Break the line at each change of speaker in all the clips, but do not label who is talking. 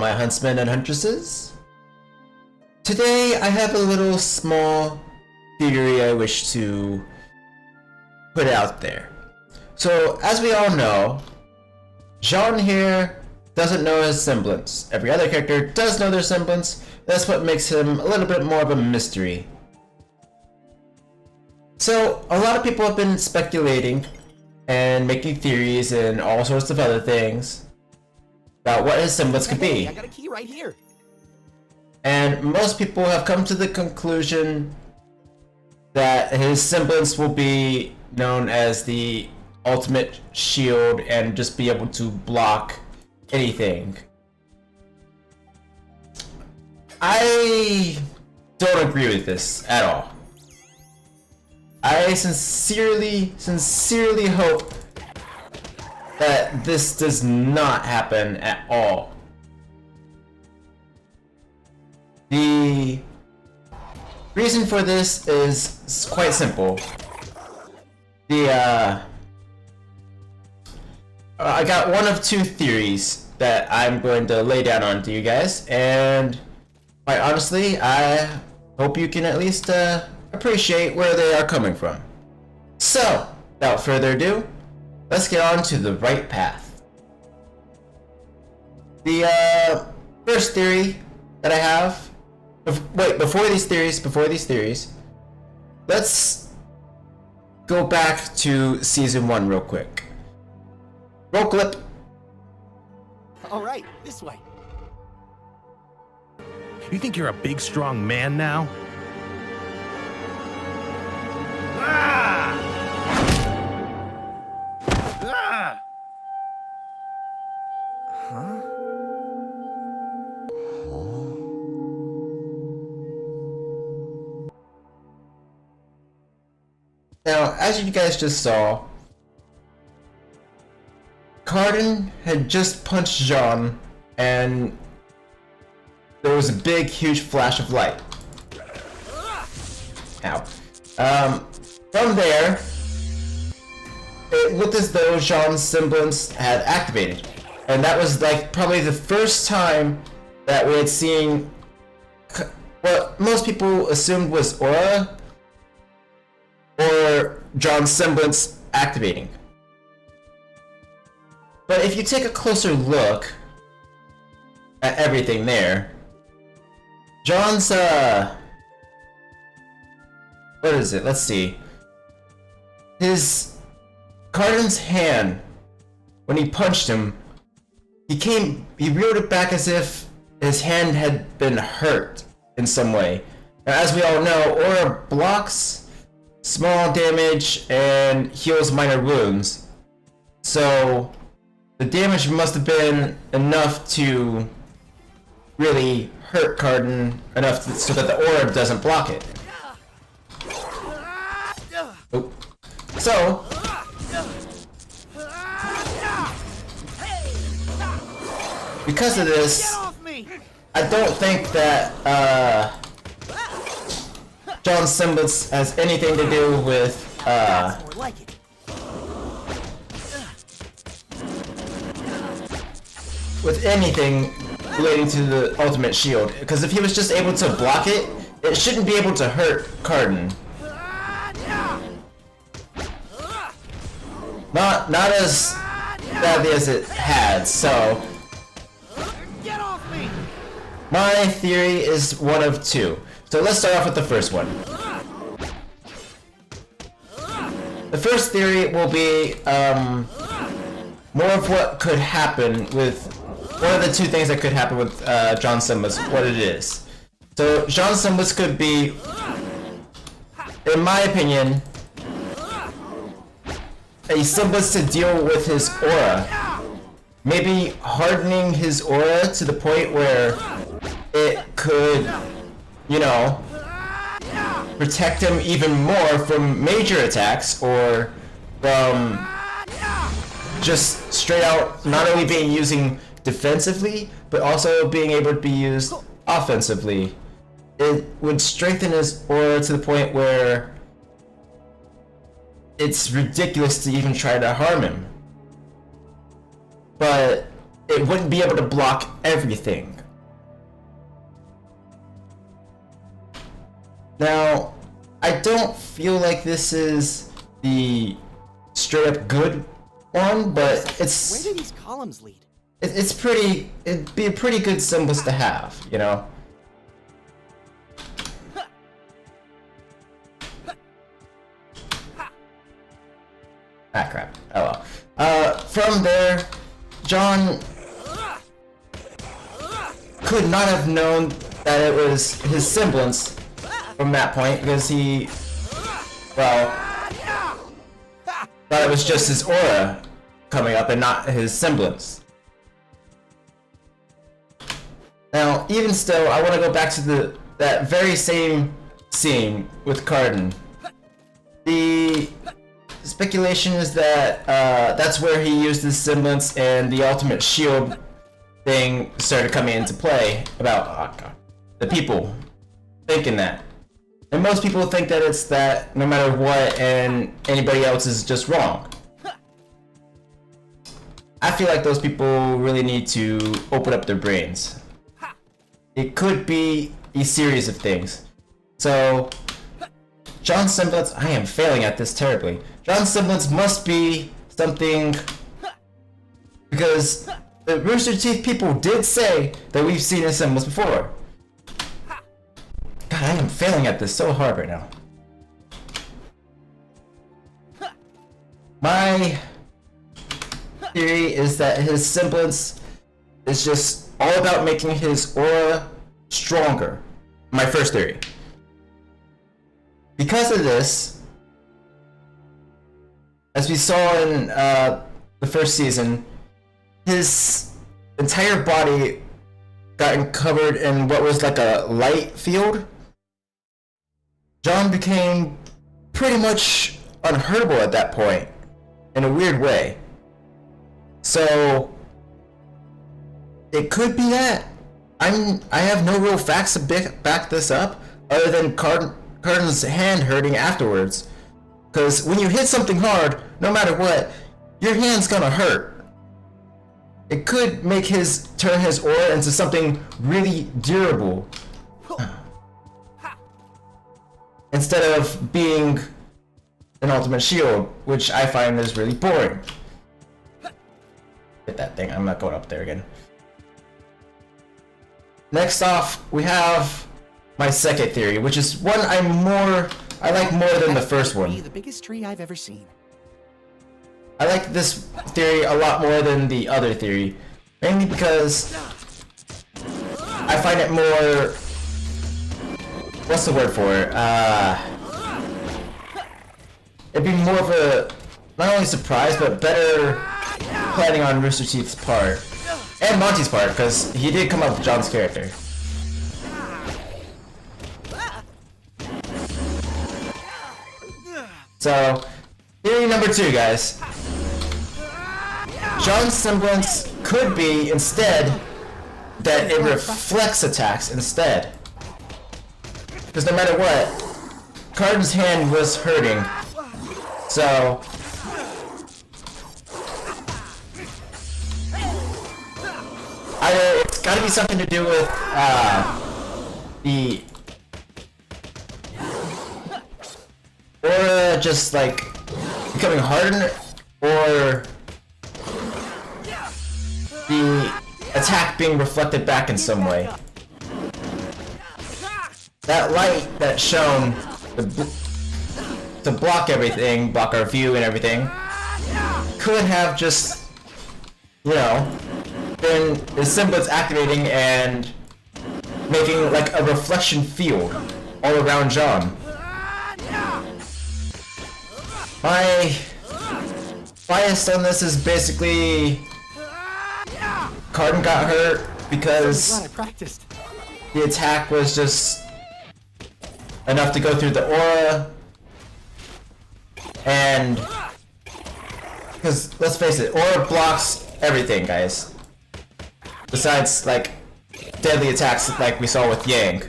my huntsmen and huntresses. Today I have a little small theory I wish to put out there. So as we all know, Jaune here doesn't know his semblance. Every other character does know their semblance. That's what makes him a little bit more of a mystery. So a lot of people have been speculating and making theories and all sorts of other things about what his semblance could be.
I got a key right here.
And most people have come to the conclusion that his semblance will be known as the ultimate shield and just be able to block anything. I don't agree with this at all. I sincerely hope that this does not happen at all. The reason for this is quite simple. I got one of two theories that I'm going to lay down onto you guys, and quite honestly, I hope you can at least appreciate where they are coming from. So, without further ado, let's get on to the right path. The first theory that I have. Wait, before these theories, let's go back to season 1 real quick. Roll clip.
All right, this way.
You think you're a big, strong man now? Ah! Ah!
Huh?
Now, as you guys just saw, Cardin had just punched Jaune, and there was a big, huge flash of light. Ow. From there, it looked as though Jaune's semblance had activated. And that was like probably the first time that we had seen what most people assumed was aura, or Jaune's semblance activating. But if you take a closer look at everything there, Jaune's what is it? Let's see. His Cardin's hand, when he punched him, he reeled it back as if his hand had been hurt in some way. Now, as we all know, aura blocks small damage and heals minor wounds. So the damage must have been enough to really hurt Cardin enough so that the aura doesn't block it. Oh. So because of this, I don't think that Jaune's semblance has anything to do with anything relating to the ultimate shield. Because if he was just able to block it, it shouldn't be able to hurt Cardin. Not as badly as it had. So my theory is one of two. So let's start off with the first one. The first theory will be more of what could happen with one of the two things that could happen with Jaune's semblance, what it is. So Jaune's semblance could be, in my opinion, a semblance to deal with his aura. Maybe hardening his aura to the point where it could, you know, protect him even more from major attacks, or from just straight out not only being using defensively, but also being able to be used offensively. It would strengthen his aura to the point where it's ridiculous to even try to harm him. But it wouldn't be able to block everything. Now, I don't feel like this is the straight up good one, but
Where
it's
do these columns lead?
it's pretty. It'd be a pretty good semblance to have, you know. Ah, crap. Oh well. From there, John could not have known that it was his semblance from that point because he, well, thought it was just his aura coming up and not his semblance. Now, even still, I want to go back to that very same scene with Cardin. The speculation is that that's where he used his semblance and the ultimate shield thing started coming into play about the people thinking that. And most people think that it's that no matter what and anybody else is just wrong. I feel like those people really need to open up their brains. It could be a series of things. So, John's semblance, I am failing at this terribly. John's semblance must be something, because the Rooster Teeth people did say that we've seen his semblance before. God, I am failing at this so hard right now. My theory is that his semblance is just all about making his aura stronger. My first theory. Because of this, as we saw in the first season, his entire body got covered in what was like a light field. John became pretty much unhurtable at that point, in a weird way. So, it could be that. I have no real facts to back this up, other than Cardin's hand hurting afterwards. Because when you hit something hard, no matter what, your hand's gonna hurt. It could make turn his aura into something really durable. Instead of being an ultimate shield, which I find is really boring. Hit that thing, I'm not going up there again. Next off, we have my second theory, which is one I like more than the first one.
The biggest tree I've ever seen.
I like this theory a lot more than the other theory, mainly because I find it more, what's the word for it? It'd be more of a, not only surprise, but better planning on Rooster Teeth's part. And Monty's part, because he did come up with John's character. So, theory number 2, guys. John's semblance could be, instead, that it reflects attacks instead. Because no matter what, Cardin's hand was hurting. So, either it's gotta be something to do with, the aura just, like, becoming hardened, or the attack being reflected back in some way. That light that shone to block everything, block our view and everything, could have just, you know, been his semblance activating and making like a reflection field all around John. My bias on this is basically Cardin got hurt because
Glad I practiced.
the attack was just enough to go through the aura, and because let's face it, aura blocks everything, guys. Besides, like, deadly attacks like we saw with Yang.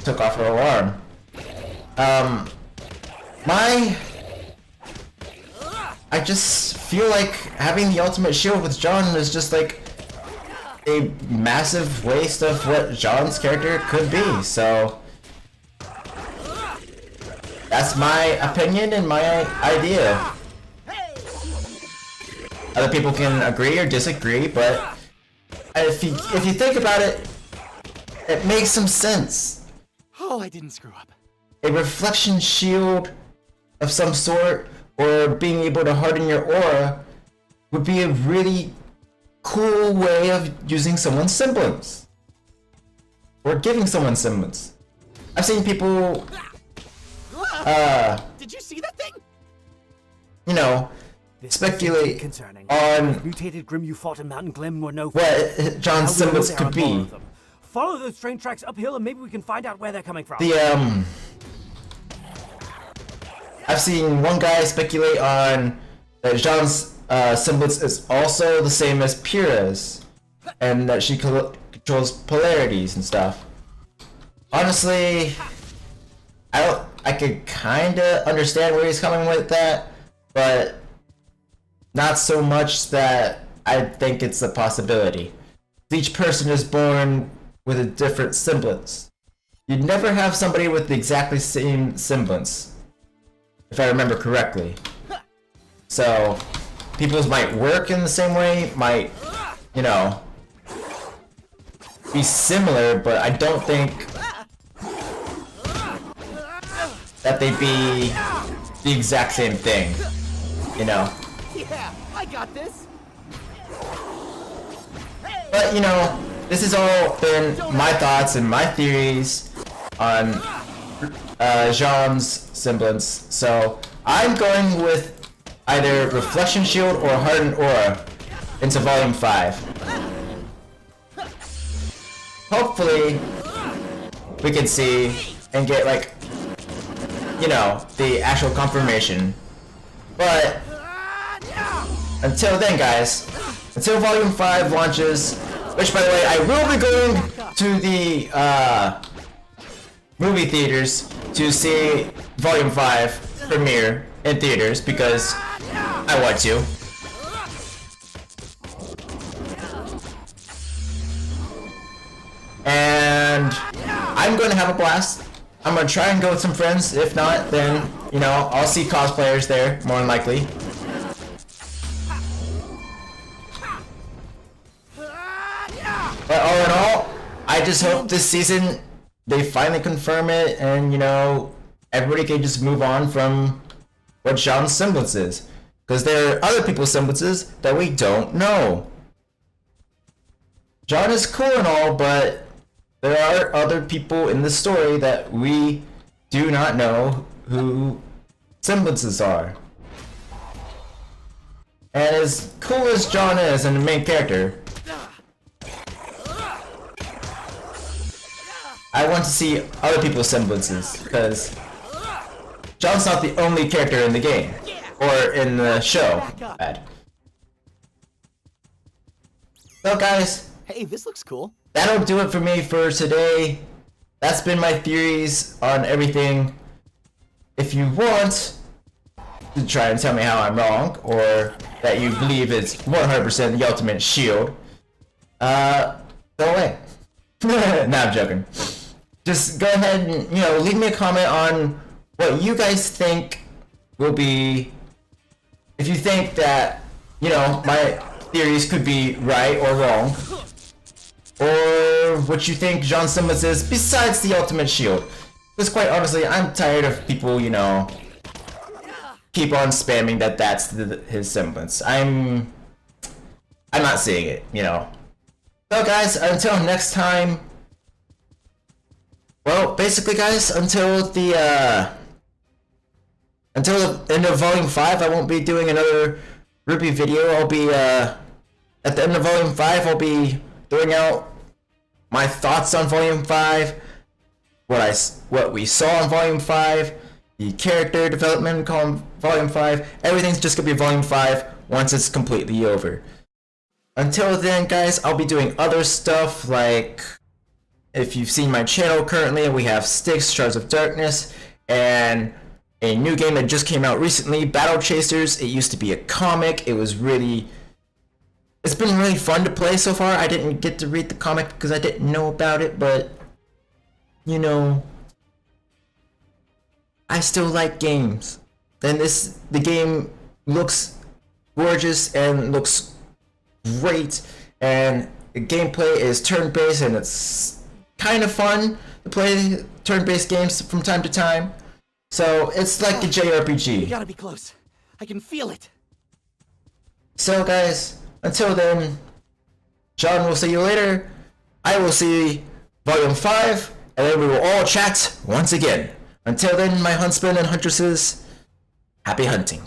Took off her arm. My I just feel like having the ultimate shield with Jaune is just like a massive waste of what Jaune's character could be, so that's my opinion and my idea. Other people can agree or disagree, but if you think about it, it makes some sense.
Oh, I didn't screw up.
A reflection shield of some sort, or being able to harden your aura, would be a really cool way of using someone's semblance. Or giving someone semblance. I've seen people,
Did you see that thing?
you know,
This
speculate
is concerning.
on
Mutated Grimm you fought in Mountain Glen were no.
what
Now
Jaune's
we know
semblance
there
could
are more
be.
of them. Follow those train tracks uphill and maybe we can find out where they're coming from.
I've seen one guy speculate on that Jaune's semblance is also the same as Pyrrha's, and that she controls polarities and stuff. Honestly, I could kinda understand where he's coming with that, but not so much that I think it's a possibility. Each person is born with a different semblance. You'd never have somebody with the exactly same semblance, if I remember correctly. So, people's might work in the same way, might, you know, be similar, but I don't think that they'd be the exact same thing, you know.
Yeah, I got this.
But, you know, this has all been my thoughts and my theories on Jaune's semblance. So, I'm going with either Reflection Shield or Hardened Aura into Volume 5. Hopefully, we can see and get, like, you know, the actual confirmation. But, until then, guys, until Volume 5 launches, which, by the way, I will be going to the movie theaters to see Volume 5 premiere in theaters because I want to. And I'm going to have a blast. I'm going to try and go with some friends. If not, then, you know, I'll see cosplayers there, more than likely. But all in all, I just hope this season they finally confirm it and, you know, everybody can just move on from what Jaune's semblance is. Because there are other people's semblances that we don't know. Jaune is cool and all, but there are other people in the story that we do not know who semblances are. And as cool as Jaune is and the main character, I want to see other people's semblances, because Jaune's not the only character in the game, or in the show. Bad. So guys,
Hey, this looks cool.
that'll do it for me for today. That's been my theories on everything. If you want to try and tell me how I'm wrong, or that you believe it's 100% the ultimate shield, go away. No, I'm joking. Just go ahead and, you know, leave me a comment on what you guys think will be, if you think that, you know, my theories could be right or wrong, or what you think Jaune's semblance is besides the ultimate shield. Because quite honestly, I'm tired of people, you know, keep on spamming that that's his semblance. I'm not seeing it, you know. So guys, until next time, well, basically guys, until the end of Volume 5, I won't be doing another RWBY video. I'll be, at the end of Volume 5, I'll be throwing out my thoughts on Volume 5, what we saw in Volume 5, the character development on Volume 5, everything's just gonna be Volume 5 once it's completely over. Until then, guys, I'll be doing other stuff, like, if you've seen my channel currently, we have Styx, Shards of Darkness, and a new game that just came out recently, Battle Chasers. It used to be a comic. It's been really fun to play so far. I didn't get to read the comic because I didn't know about it, but you know, I still like games. And the game looks gorgeous and looks great, and the gameplay is turn-based, and it's kind of fun to play turn-based games from time to time. So it's like a
We
JRPG.
gotta be close. I can feel it.
So guys, until then, John will see you later. I will see Volume 5, and then we will all chat once again. Until then, my huntsmen and huntresses, happy hunting.